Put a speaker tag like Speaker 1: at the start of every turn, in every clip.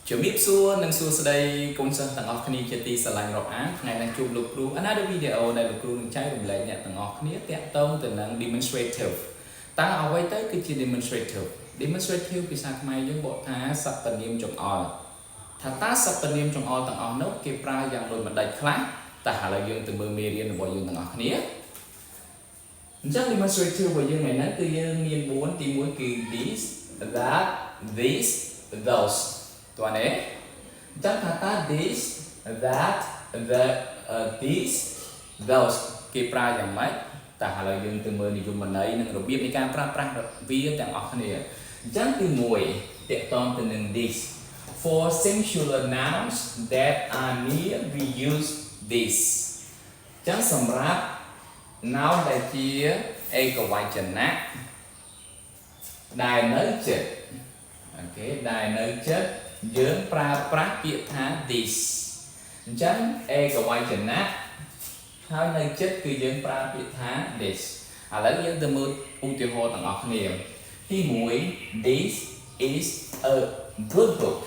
Speaker 1: ជំរាបសួរនិងសួស្តីកូនសិស្សទាំងអស់គ្នាជាទីស្រឡាញ់រាប់អានថ្ងៃនេះជួបលោកគ្រូ Another video ដែលលោកគ្រូនឹងចែករំលែកអ្នកទាំងអស់គ្នាទាក់ទងទៅនឹង demonstrative តើអ្វីទៅគឺជា demonstrative ភាសាខ្មែរយើងបកថាសព្វនាមចង្អុលថាតើសព្វនាមចង្អុលទាំងអស់នោះគេប្រើយ៉ាងដូចម្ដេចខ្លះតើឥឡូវយើងទៅមើលមេរៀនរបស់យើងទាំងអស់គ្នាអញ្ចឹង demonstrative របស់យើងថ្ងៃនេះគឺយើងមាន4ទី1គឺ this that this those តើនេះចឹងថាតើ this that this those គេប្រើយ៉ាងម៉េចតើឥឡូវយើងទៅមើលនិយមន័យនិងរបៀបនៃការប្រើប្រាស់វាទាំងអស់គ្នាអញ្ចឹងទី1ទាក់ទងទៅនឹង this for singular nouns that are near we use this ចឹងសម្រាប់ noun ដែលជាឯកវចនៈដែលនៅចិត្តអូខេដែលនៅចិត្តយើងប្រើប្រាស់ពាក្យថា this អញ្ចឹងឯកវចនៈហើយនៅចិត្តគឺយើងប្រើពាក្យថា this ឥឡូវយើងទៅមើលឧទាហរណ៍ទាំងអស់គ្នាទី1 this is a good book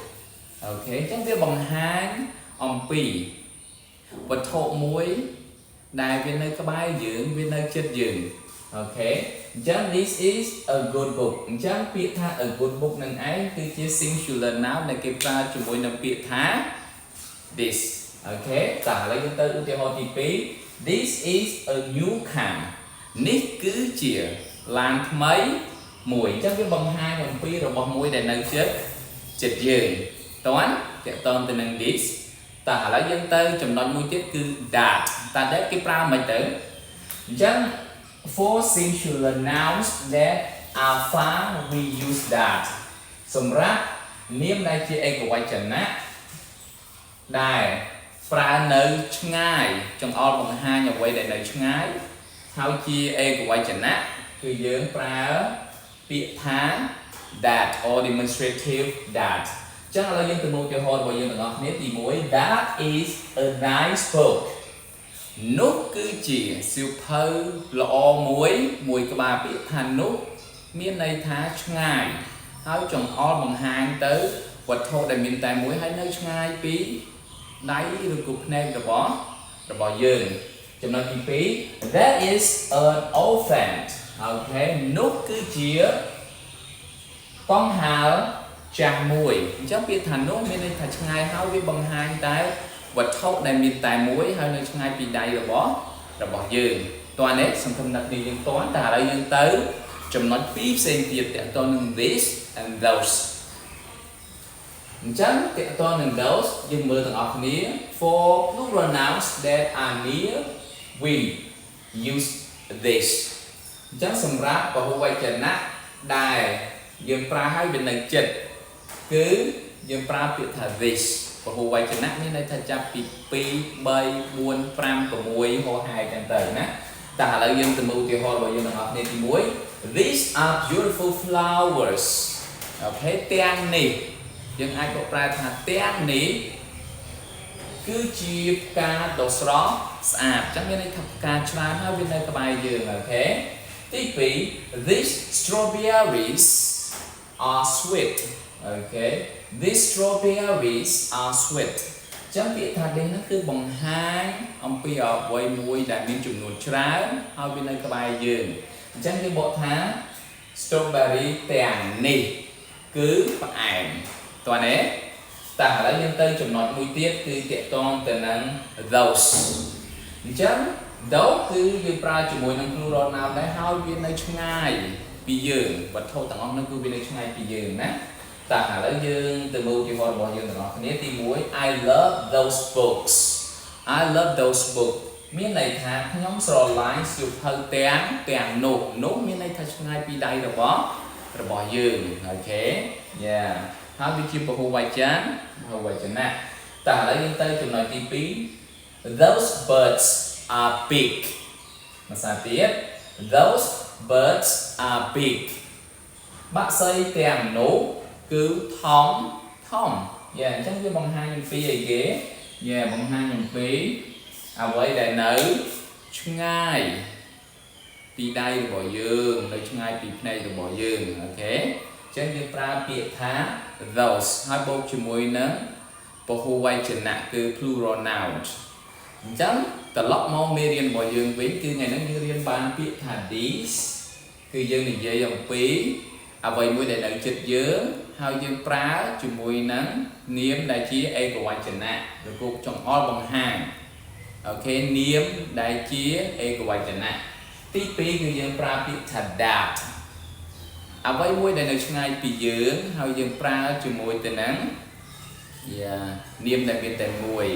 Speaker 1: អូខេអញ្ចឹងវាបង្ហាញអំពីវត្ថុមួយដែលវានៅក្បែរយើងវានៅចិត្តយើងអូខេអញ្ចឹង this is a good book អញ្ចឹងពាក្យថា a good book នឹងឯងគឺជា singular noun ដែលគេប្រើជាមួយនឹងពាក្យថា this អូខេតោះឥឡូវយើងទៅឧទាហរណ៍ទី2 this is a new car នេះគឺជាឡានថ្មីមួយអញ្ចឹងវាបង្ហាញអំពីរបស់មួយដែលនៅចិត្តយើងតើតើតទៅនឹង this តើឥឡូវយើងទៅចំណុចមួយទៀតគឺ that តើ that គេប្រើមិនទៅអញ្ចឹងfor singular nouns that are far we use that សម្រាប់នាមដែលជាឯកវចនៈដែលប្រើនៅឆ្ងាយចង្អុលបង្ហាញអ្វីដែលនៅឆ្ងាយហើយជាឯកវចនៈគឺយើងប្រើពាក្យថា that or demonstrative that ចឹងឥឡូវយើងទៅមើលឧទាហរណ៍របស់យើងទាំងអស់គ្នាទី1 that is a nice bookនោះគឺជាសៀវភៅល្អមួយក្បាលពាក្យថានោះមានន័យថាឆ្ងាយហើយចង្អុលបង្ហាញទៅវត្ថុដែលមានតែមួយហើយនៅឆ្ងាយពីដៃឬក៏ភ្នែករបស់យើងចំណុចទី2 that is an elephant អូខេនោះគឺជាកង្ហាលចាស់មួយអញ្ចឹងពាក្យថានោះមានន័យថាឆ្ងាយហើយវាបង្ហាញតែវត្ថុដែលមានតែមួយហើយនៅឆ្ងាយពីដៃរបស់យើងតើនេះសង្ឃឹមថានេះយើងតើឥឡូវយើងទៅចំណុច2ផ្សេងទៀតតើតនឹង this and those អញ្ចឹងតើតនឹង those យើងមើលទាំងអស់គ្នា for plural nouns that are near we use this អញ្ចឹងសម្រាប់ពហុវចនៈដែលយើងប្រើឲ្យវានៅចិត្តគឺយើងប្រើពាក្យថា this ពហុវចនៈមានន័យថាចាប់ពី2 3 4 5 6ហោហាយចឹងទៅណាតែឥឡូវយើងទៅមើលឧទាហរណ៍របស់យើងទាំងអស់គ្នាទី1 These are beautiful flowers អូខេទាំងនេះយើងអាចក៏ប្រែថាទាំងនេះគឺជាផ្កាដ៏ស្រស់ស្អាតចឹងមានន័យថាផ្កាច្រើនហើយវានៅក្បែរយើងអូខេទី2 These strawberries are sweet អូខេ These strawberries are sweet ចឹងពាក្យថា this ហ្នឹងគឺបង្ហាញអំពីអ្វីមួយដែលមានចំនួនច្រើនហើយវានៅក្បែរយើងអញ្ចឹងគេបកថា strawberry ទាំងនេះគឺផ្អែមតើនេះតែឥឡូវយើងទៅចំណុចមួយទៀតគឺតាក់ទងទៅនឹង those អញ្ចឹង those គឺយើងប្រើជាមួយនឹង plural noun ដែរហើយវានៅឆ្ងាយពីយើងវត្ថុទាំងអស់នោះគឺវានៅឆ្ងាយពីយើងណាតើឥឡូវយើងទៅមើលឧទាហរណ៍របស់យើងទាំងអស់គ្នាទី1 I love those books I love those books មានន័យថាខ្ញុំស្រឡាញ់សៀវភៅទាំងនោះមានន័យថាឆ្ងាយពីដៃរបស់យើងអូខេយ៉ាហើយវាជាពហុវចនៈតើឥឡូវយើងទៅចំណុចទី2 Those birds are big ភាសាទៀត Those birds are big បាក់សីទាំងនោះគឺធំយ៉ាអញ្ចឹងវាបង្ហាញអំពីអីគេយ៉ាបង្ហាញអំពីអ្វីដែលនៅឆ្ងាយពីដៃរបស់យើងនៅឆ្ងាយពីភ្នែករបស់យើងអូខេ ចឹងយើងប្រើពាក្យថា those ហើយបូកជាមួយនឹងពហុវចនៈគឺ plural noun អញ្ចឹងត្រឡប់មកមេរៀនរបស់យើងវិញគឺថ្ងៃនេះយើងរៀនបានពាក្យថា these គឺយើងនិយាយអំពីអ្វីមួយដែលនៅជិតយើងហើយយើងប្រើជាមួយនឹងនាមដែលជាឯកវចនៈឬក៏ចង្អុលបង្ហាញអូខេនាមដែលជាឯកវចនៈទី2គឺយើងប្រើពាក្យថា that អ្វីមួយដែលនៅឆ្ងាយពីយើងហើយយើងប្រើជាមួយទៅនឹងនាមដែលមានតែមួយ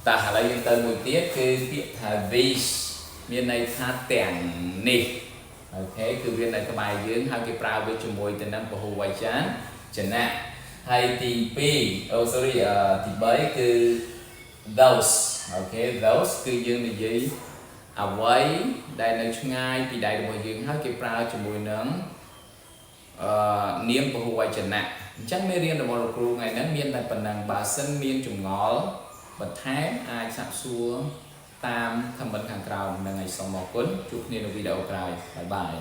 Speaker 1: តែឥឡូវយើងទៅមួយទៀតគឺពាក្យថា these មានន័យថាទាំងនេះអូខេគឺវានៅក្បែរយើងហើយគេប្រើវាជាមួយទៅនឹងពហុវចនៈហើយទី2ទី3គឺ those អូខេ those គឺយើងនិយាយអ្វីដែលនៅឆ្ងាយពីដៃរបស់យើងហើយគេប្រើជាមួយនឹងនាមពហុវចនៈអញ្ចឹងមេរៀនរបស់លោកគ្រូថ្ងៃនេះមានតែប៉ុណ្ណឹងបើសិនមានចម្ងល់បន្ថែមអាចសាកសួរតាម comment ខាងក្រោមនឹងឲ្យសូមអរគុណជួបគ្នានៅវីដេអូក្រោយបាយបាយ